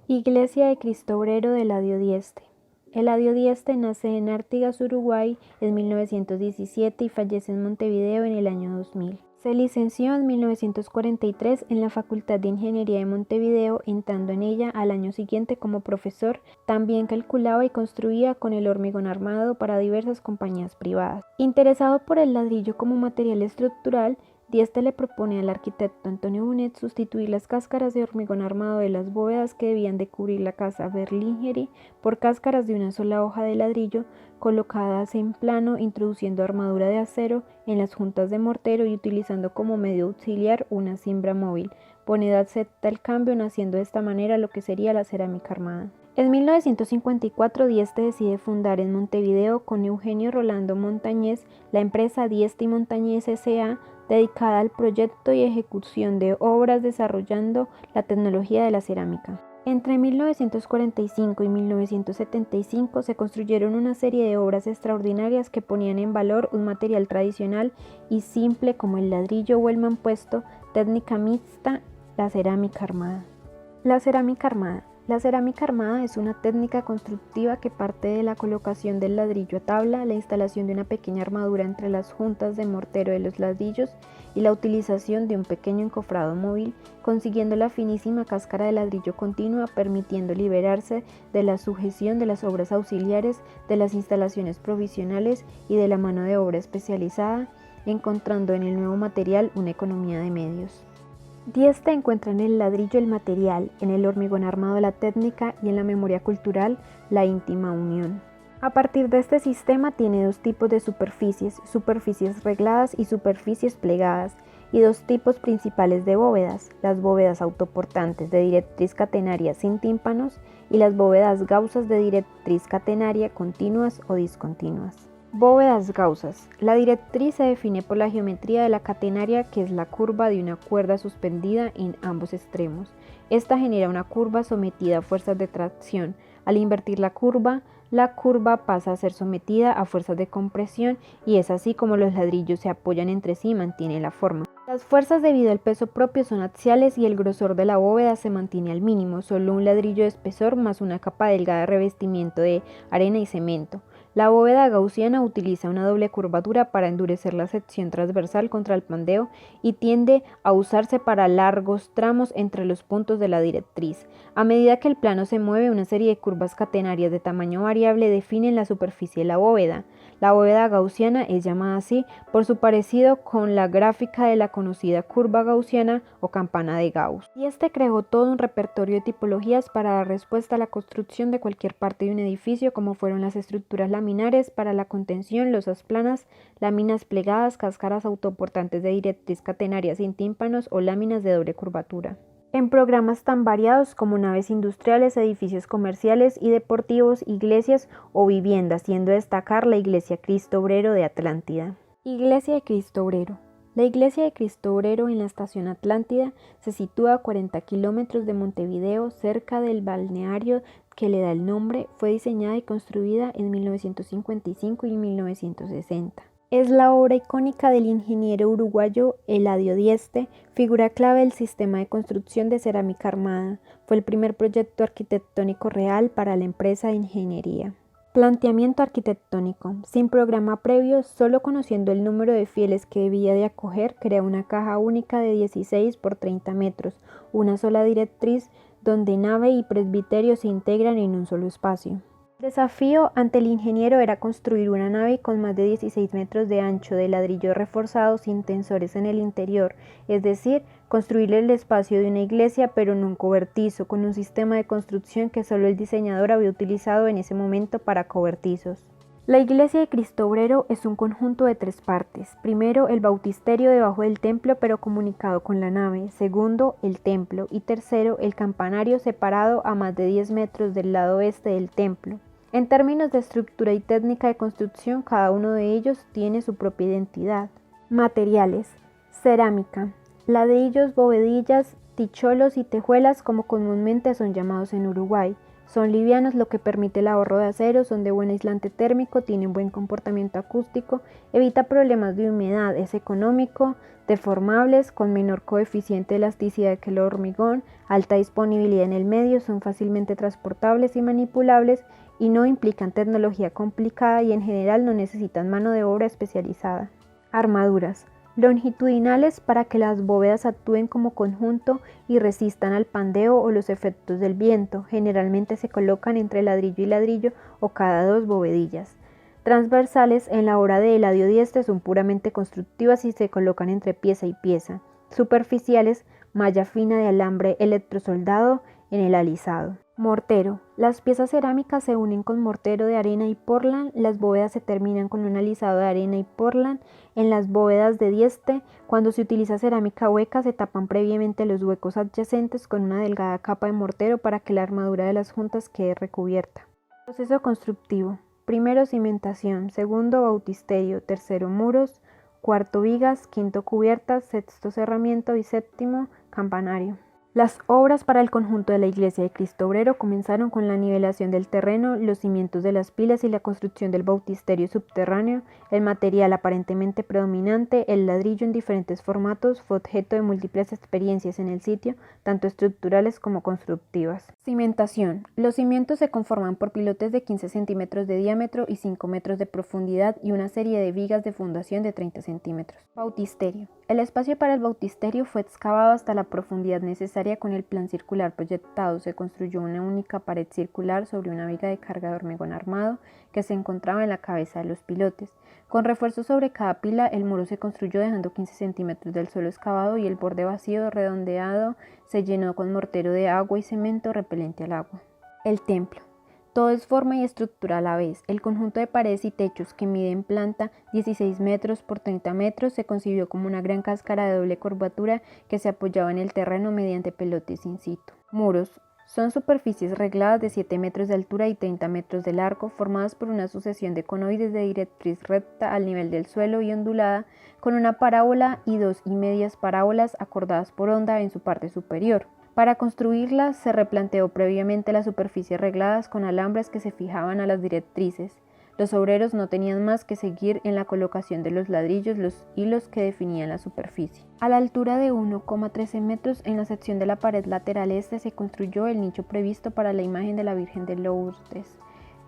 Iglesia de Cristo Obrero de Eladio Dieste. Eladio Dieste nace en Artigas, Uruguay, en 1917 y fallece en Montevideo en el año 2000. Se licenció en 1943 en la Facultad de Ingeniería de Montevideo, entrando en ella al año siguiente como profesor. También calculaba y construía con el hormigón armado para diversas compañías privadas. Interesado por el ladrillo como material estructural, Dieste le propone al arquitecto Antonio Bonet sustituir las cáscaras de hormigón armado de las bóvedas que debían de cubrir la casa Berlingeri por cáscaras de una sola hoja de ladrillo colocadas en plano, introduciendo armadura de acero en las juntas de mortero y utilizando como medio auxiliar una cimbra móvil. Bonet acepta el cambio, naciendo de esta manera lo que sería la cerámica armada. En 1954, Dieste decide fundar en Montevideo con Eugenio Rolando Montañez la empresa Dieste y Montañez S.A., dedicada al proyecto y ejecución de obras desarrollando la tecnología de la cerámica. Entre 1945 y 1975 se construyeron una serie de obras extraordinarias que ponían en valor un material tradicional y simple como el ladrillo o el mampuesto, técnica mixta, la cerámica armada. La cerámica armada. La cerámica armada es una técnica constructiva que parte de la colocación del ladrillo a tabla, la instalación de una pequeña armadura entre las juntas de mortero de los ladrillos y la utilización de un pequeño encofrado móvil, consiguiendo la finísima cáscara de ladrillo continua, permitiendo liberarse de la sujeción de las obras auxiliares, de las instalaciones provisionales y de la mano de obra especializada, encontrando en el nuevo material una economía de medios. Dieste encuentra en el ladrillo el material, en el hormigón armado la técnica y en la memoria cultural la íntima unión. A partir de este sistema tiene dos tipos de superficies, superficies regladas y superficies plegadas, y dos tipos principales de bóvedas, las bóvedas autoportantes de directriz catenaria sin tímpanos y las bóvedas gausas de directriz catenaria continuas o discontinuas. Bóvedas gausas. La directriz se define por la geometría de la catenaria, que es la curva de una cuerda suspendida en ambos extremos. Esta genera una curva sometida a fuerzas de tracción. Al invertir la curva pasa a ser sometida a fuerzas de compresión y es así como los ladrillos se apoyan entre sí y mantienen la forma. Las fuerzas debido al peso propio son axiales y el grosor de la bóveda se mantiene al mínimo, solo un ladrillo de espesor más una capa delgada de revestimiento de arena y cemento. La bóveda gaussiana utiliza una doble curvatura para endurecer la sección transversal contra el pandeo y tiende a usarse para largos tramos entre los puntos de la directriz. A medida que el plano se mueve, una serie de curvas catenarias de tamaño variable definen la superficie de la bóveda. La bóveda gaussiana es llamada así por su parecido con la gráfica de la conocida curva gaussiana o campana de Gauss. Y este creó todo un repertorio de tipologías para dar respuesta a la construcción de cualquier parte de un edificio, como fueron las estructuras laminares para la contención, losas planas, láminas plegadas, cáscaras autoportantes de directriz catenaria sin tímpanos o láminas de doble curvatura. En programas tan variados como naves industriales, edificios comerciales y deportivos, iglesias o viviendas, siendo destacar la Iglesia Cristo Obrero de Atlántida. Iglesia de Cristo Obrero. La Iglesia de Cristo Obrero en la estación Atlántida se sitúa a 40 kilómetros de Montevideo, cerca del balneario que le da el nombre. Fue diseñada y construida en 1955 y 1960. Es la obra icónica del ingeniero uruguayo Eladio Dieste, figura clave del sistema de construcción de cerámica armada. Fue el primer proyecto arquitectónico real para la empresa de ingeniería. Planteamiento arquitectónico. Sin programa previo, solo conociendo el número de fieles que debía de acoger, crea una caja única de 16 por 30 metros, una sola directriz donde nave y presbiterio se integran en un solo espacio. El desafío ante el ingeniero era construir una nave con más de 16 metros de ancho de ladrillo reforzado sin tensores en el interior, es decir, construir el espacio de una iglesia pero no un cobertizo, con un sistema de construcción que solo el diseñador había utilizado en ese momento para cobertizos. La Iglesia de Cristo Obrero es un conjunto de 3 partes. Primero, el bautisterio debajo del templo pero comunicado con la nave. Segundo, el templo. Y tercero, el campanario separado a más de 10 metros del lado oeste del templo. En términos de estructura y técnica de construcción, cada uno de ellos tiene su propia identidad. Materiales. Cerámica. Ladrillos, bovedillas, ticholos y tejuelas, como comúnmente son llamados en Uruguay. Son livianos, lo que permite el ahorro de acero, son de buen aislante térmico, tienen buen comportamiento acústico, evita problemas de humedad, es económico, deformables, con menor coeficiente de elasticidad que el hormigón, alta disponibilidad en el medio, son fácilmente transportables y manipulables y no implican tecnología complicada y en general no necesitan mano de obra especializada. Armaduras. Longitudinales para que las bóvedas actúen como conjunto y resistan al pandeo o los efectos del viento. Generalmente se colocan entre ladrillo y ladrillo o cada dos bovedillas. Transversales en la obra de Eladio Dieste son puramente constructivas y se colocan entre pieza y pieza. Superficiales, malla fina de alambre electrosoldado en el alisado. Mortero. Las piezas cerámicas se unen con mortero de arena y Portland, las bóvedas se terminan con un alisado de arena y Portland. En las bóvedas de Dieste, cuando se utiliza cerámica hueca, se tapan previamente los huecos adyacentes con una delgada capa de mortero para que la armadura de las juntas quede recubierta. Proceso constructivo. Primero cimentación, segundo bautisterio, tercero muros, cuarto vigas, quinto cubiertas, sexto cerramiento y séptimo campanario. Las obras para el conjunto de la iglesia de Cristo Obrero comenzaron con la nivelación del terreno, los cimientos de las pilas y la construcción del bautisterio subterráneo. El material aparentemente predominante, el ladrillo en diferentes formatos, fue objeto de múltiples experiencias en el sitio, tanto estructurales como constructivas. Cimentación. Los cimientos se conforman por pilotes de 15 centímetros de diámetro y 5 metros de profundidad y una serie de vigas de fundación de 30 centímetros. Bautisterio. El espacio para el bautisterio fue excavado hasta la profundidad necesaria con el plan circular proyectado. Se construyó una única pared circular sobre una viga de carga de hormigón armado que se encontraba en la cabeza de los pilotes. Con refuerzos sobre cada pila, el muro se construyó dejando 15 centímetros del suelo excavado y el borde vacío redondeado se llenó con mortero de agua y cemento repelente al agua. El templo. Todo es forma y estructura a la vez. El conjunto de paredes y techos, que mide en planta 16 metros por 30 metros, se concibió como una gran cáscara de doble curvatura que se apoyaba en el terreno mediante pelotes in situ. Muros. Son superficies regladas de 7 metros de altura y 30 metros de largo, formadas por una sucesión de conoides de directriz recta al nivel del suelo y ondulada, con una parábola y 2 medias parábolas acordadas por onda en su parte superior. Para construirlas se replanteó previamente las superficies regladas con alambres que se fijaban a las directrices. Los obreros no tenían más que seguir en la colocación de los ladrillos los hilos que definían la superficie. A la altura de 1,13 metros en la sección de la pared lateral este se construyó el nicho previsto para la imagen de la Virgen de Lourdes.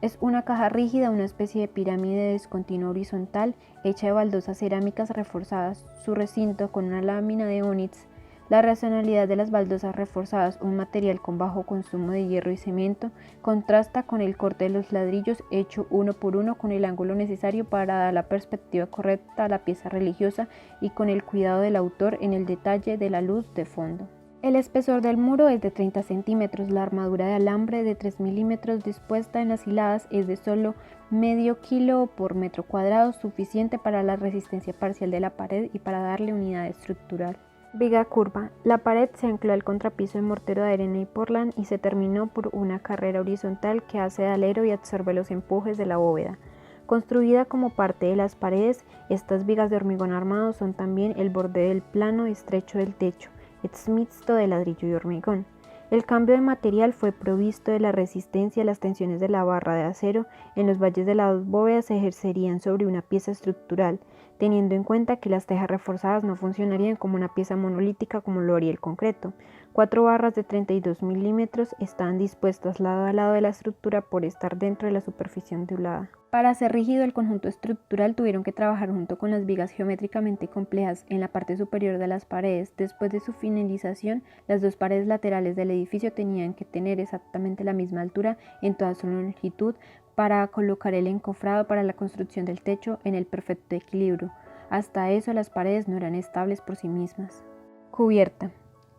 Es una caja rígida, una especie de pirámide discontinua horizontal hecha de baldosas cerámicas reforzadas. Su recinto con una lámina de ónix. La racionalidad de las baldosas reforzadas, un material con bajo consumo de hierro y cemento, contrasta con el corte de los ladrillos hecho uno por uno con el ángulo necesario para dar la perspectiva correcta a la pieza religiosa y con el cuidado del autor en el detalle de la luz de fondo. El espesor del muro es de 30 centímetros, la armadura de alambre de 3 milímetros dispuesta en las hiladas es de solo medio kilo por metro cuadrado, suficiente para la resistencia parcial de la pared y para darle unidad estructural. Viga curva. La pared se ancló al contrapiso de mortero de arena y Portland y se terminó por una carrera horizontal que hace de alero y absorbe los empujes de la bóveda. Construida como parte de las paredes, estas vigas de hormigón armado son también el borde del plano estrecho del techo. Es mixto de ladrillo y hormigón. El cambio de material fue provisto de la resistencia a las tensiones de la barra de acero. En los valles de las bóvedas se ejercerían sobre una pieza estructural, teniendo en cuenta que las tejas reforzadas no funcionarían como una pieza monolítica como lo haría el concreto. 4 barras de 32 milímetros estaban dispuestas lado a lado de la estructura por estar dentro de la superficie ondulada. Para hacer rígido el conjunto estructural tuvieron que trabajar junto con las vigas geométricamente complejas en la parte superior de las paredes. Después de su finalización, las 2 paredes laterales del edificio tenían que tener exactamente la misma altura en toda su longitud para colocar el encofrado para la construcción del techo en el perfecto equilibrio. Hasta eso las paredes no eran estables por sí mismas. Cubierta.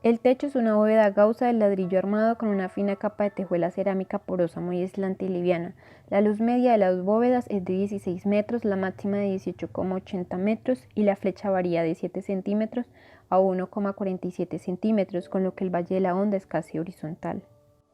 El techo es una bóveda gaussa de ladrillo armado con una fina capa de tejuela cerámica porosa muy aislante y liviana. La luz media de las bóvedas es de 16 metros, la máxima de 18,80 metros y la flecha varía de 7 centímetros a 1,47 centímetros, con lo que el valle de la onda es casi horizontal.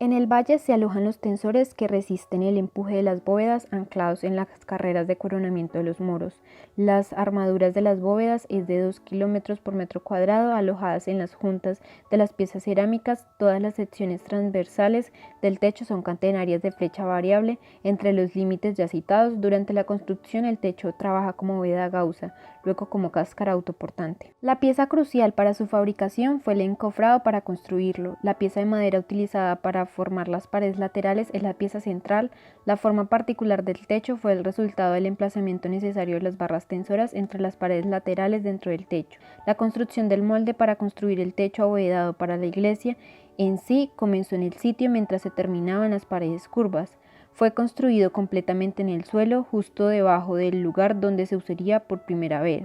En el valle se alojan los tensores que resisten el empuje de las bóvedas anclados en las carreras de coronamiento de los muros. Las armaduras de las bóvedas es de 2 kilómetros por metro cuadrado, alojadas en las juntas de las piezas cerámicas. Todas las secciones transversales del techo son catenarias de flecha variable entre los límites ya citados. Durante la construcción el techo trabaja como bóveda gaussa, luego como cáscara autoportante. La pieza crucial para su fabricación fue el encofrado para construirlo. La pieza de madera utilizada para formar las paredes laterales es la pieza central. La forma particular del techo fue el resultado del emplazamiento necesario de las barras tensoras entre las paredes laterales dentro del techo. La construcción del molde para construir el techo abovedado para la iglesia en sí comenzó en el sitio mientras se terminaban las paredes curvas. Fue construido completamente en el suelo, justo debajo del lugar donde se usaría por primera vez,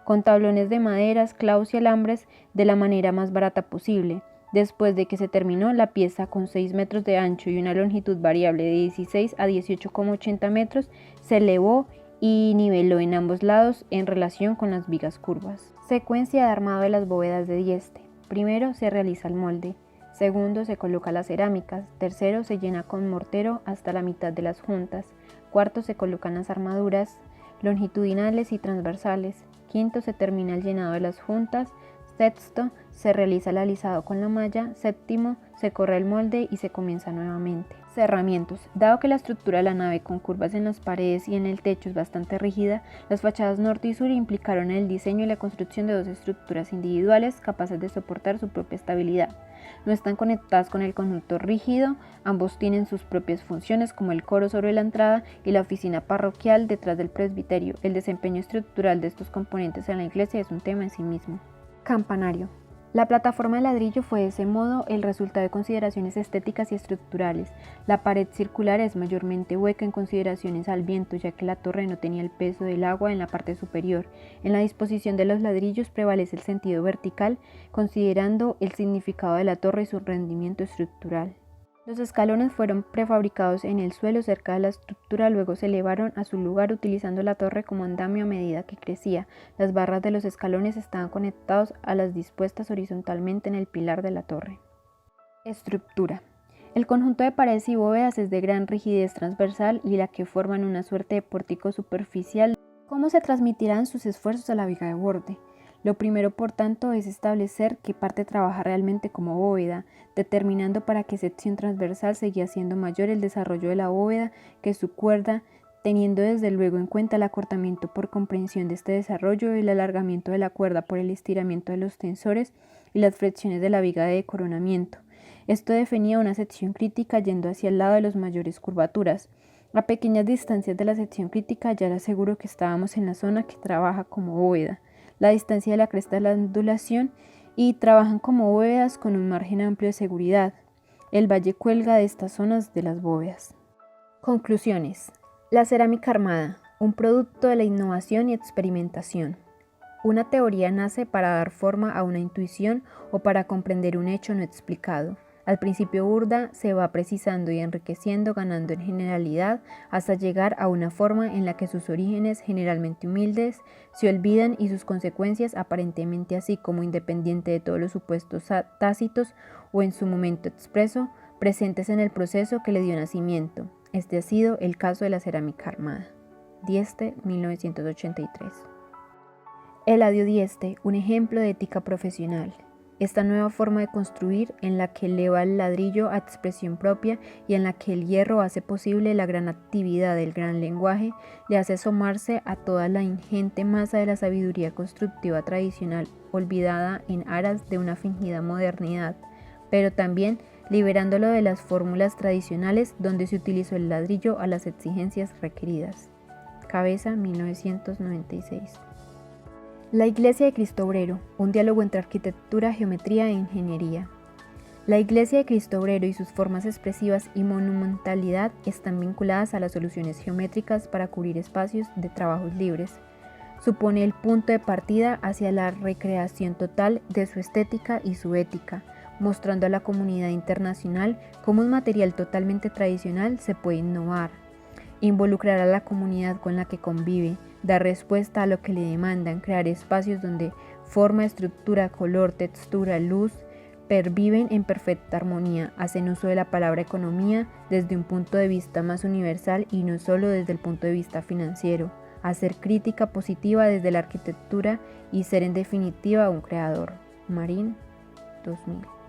con tablones de maderas, clavos y alambres de la manera más barata posible. Después de que se terminó, la pieza, con 6 metros de ancho y una longitud variable de 16 a 18,80 metros, se elevó y niveló en ambos lados en relación con las vigas curvas. Secuencia de armado de las bóvedas de Dieste. Primero se realiza el molde. Segundo se coloca las cerámicas. Tercero se llena con mortero hasta la mitad de las juntas. Cuarto se colocan las armaduras longitudinales y transversales. Quinto se termina el llenado de las juntas. Sexto, se realiza el alisado con la malla. Séptimo, se corre el molde y se comienza nuevamente. Cerramientos. Dado que la estructura de la nave con curvas en las paredes y en el techo es bastante rígida, las fachadas norte y sur implicaron el diseño y la construcción de dos estructuras individuales capaces de soportar su propia estabilidad. No están conectadas con el conjunto rígido, ambos tienen sus propias funciones como el coro sobre la entrada y la oficina parroquial detrás del presbiterio. El desempeño estructural de estos componentes en la iglesia es un tema en sí mismo. Campanario. La plataforma de ladrillo fue de ese modo el resultado de consideraciones estéticas y estructurales. La pared circular es mayormente hueca en consideraciones al viento, ya que la torre no tenía el peso del agua en la parte superior. En la disposición de los ladrillos prevalece el sentido vertical, considerando el significado de la torre y su rendimiento estructural. Los escalones fueron prefabricados en el suelo cerca de la estructura, luego se elevaron a su lugar utilizando la torre como andamio a medida que crecía. Las barras de los escalones estaban conectados a las dispuestas horizontalmente en el pilar de la torre. Estructura. El conjunto de paredes y bóvedas es de gran rigidez transversal y la que forman una suerte de pórtico superficial. ¿Cómo se transmitirán sus esfuerzos a la viga de borde? Lo primero, por tanto, es establecer qué parte trabaja realmente como bóveda, determinando para qué sección transversal seguía siendo mayor el desarrollo de la bóveda que su cuerda, teniendo desde luego en cuenta el acortamiento por comprensión de este desarrollo, el alargamiento de la cuerda por el estiramiento de los tensores y las flexiones de la viga de coronamiento. Esto definía una sección crítica yendo hacia el lado de las mayores curvaturas. A pequeñas distancias de la sección crítica ya era seguro que estábamos en la zona que trabaja como bóveda. La distancia de la cresta de la ondulación y trabajan como bóvedas con un margen amplio de seguridad. El valle cuelga de estas zonas de las bóvedas. Conclusiones. La cerámica armada, un producto de la innovación y experimentación. Una teoría nace para dar forma a una intuición o para comprender un hecho no explicado. Al principio burda, se va precisando y enriqueciendo, ganando en generalidad, hasta llegar a una forma en la que sus orígenes, generalmente humildes, se olvidan y sus consecuencias, aparentemente así como independiente de todos los supuestos tácitos o en su momento expreso, presentes en el proceso que le dio nacimiento. Este ha sido el caso de la cerámica armada. Dieste, 1983. Eladio Dieste, un ejemplo de ética profesional. Esta nueva forma de construir, en la que eleva el ladrillo a expresión propia y en la que el hierro hace posible la gran actividad del gran lenguaje, le hace asomarse a toda la ingente masa de la sabiduría constructiva tradicional, olvidada en aras de una fingida modernidad, pero también liberándolo de las fórmulas tradicionales donde se utilizó el ladrillo a las exigencias requeridas. Cabeza, 1996. La Iglesia de Cristo Obrero, un diálogo entre arquitectura, geometría e ingeniería. La Iglesia de Cristo Obrero y sus formas expresivas y monumentalidad están vinculadas a las soluciones geométricas para cubrir espacios de trabajos libres. Supone el punto de partida hacia la recreación total de su estética y su ética, mostrando a la comunidad internacional cómo un material totalmente tradicional se puede innovar, involucrar a la comunidad con la que convive, dar respuesta a lo que le demandan, crear espacios donde forma, estructura, color, textura, luz, perviven en perfecta armonía, hacen uso de la palabra economía desde un punto de vista más universal y no solo desde el punto de vista financiero, hacer crítica positiva desde la arquitectura y ser en definitiva un creador. Marín, 2000.